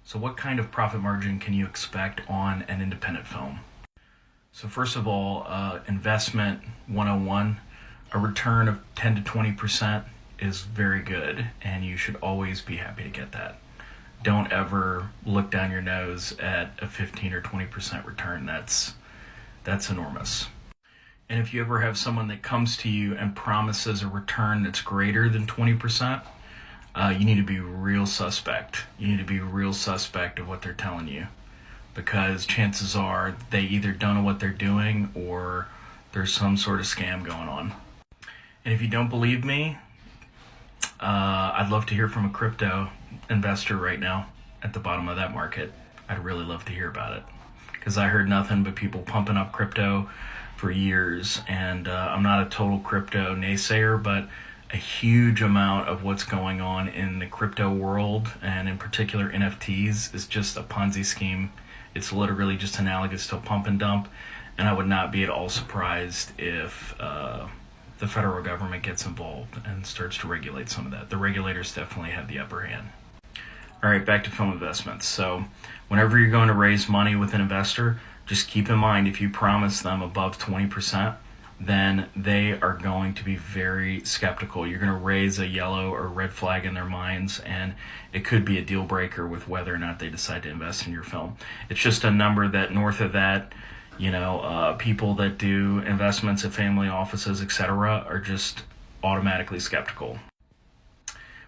So what kind of profit margin can you expect on an independent film? So first of all, investment 101, a return of 10 to 20% is very good, and you should always be happy to get that. Don't ever look down your nose at a 15 or 20% return. That's enormous. And if you ever have someone that comes to you and promises a return that's greater than 20%, you need to be real suspect. You need to be real suspect of what they're telling you, because chances are they either don't know what they're doing or there's some sort of scam going on. And if you don't believe me, I'd love to hear from a crypto investor right now at the bottom of that market. I'd really love to hear about it, because I heard nothing but people pumping up crypto for years, and I'm not a total crypto naysayer, but a huge amount of what's going on in the crypto world, and in particular NFTs, is just a Ponzi scheme. It's literally just analogous to a pump and dump, and I would not be at all surprised if the federal government gets involved and starts to regulate some of that. The regulators definitely have the upper hand. All right, back to film investments. So whenever you're going to raise money with an investor, just keep in mind, if you promise them above 20%, then they are going to be very skeptical. You're going to raise a yellow or red flag in their minds, and it could be a deal breaker with whether or not they decide to invest in your film. It's just a number that north of that, people that do investments at family offices, etc., are just automatically skeptical.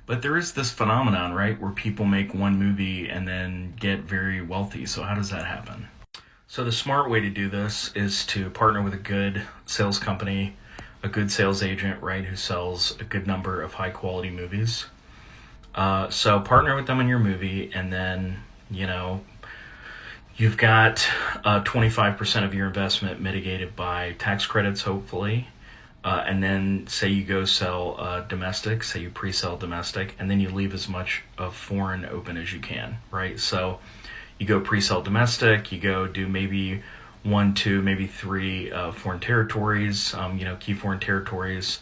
But there is this phenomenon, right, where people make one movie and then get very wealthy. So how does that happen? So the smart way to do this is to partner with a good sales company, a good sales agent, right, who sells a good number of high quality movies. So partner with them in your movie, and then, you've got 25% of your investment mitigated by tax credits, hopefully. And then say you go sell domestic, say you pre-sell domestic, and then you leave as much of foreign open as you can, right? So you go pre-sell domestic, you go do maybe 1, 2, maybe 3 foreign territories, key foreign territories.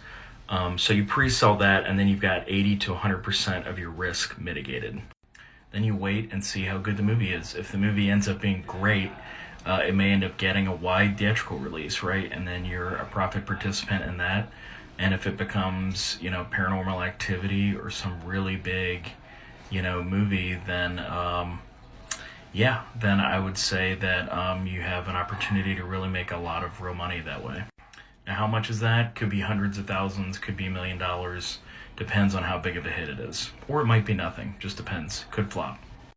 So you pre-sell that, and then you've got 80 to 100% of your risk mitigated. Then you wait and see how good the movie is. If the movie ends up being great, it may end up getting a wide theatrical release, right? And then you're a profit participant in that. And if it becomes, Paranormal Activity or some really big, movie, then then I would say that you have an opportunity to really make a lot of real money that way. Now, how much is that? Could be hundreds of thousands, could be $1 million. Depends on how big of a hit it is. Or it might be nothing, just depends. Could flop.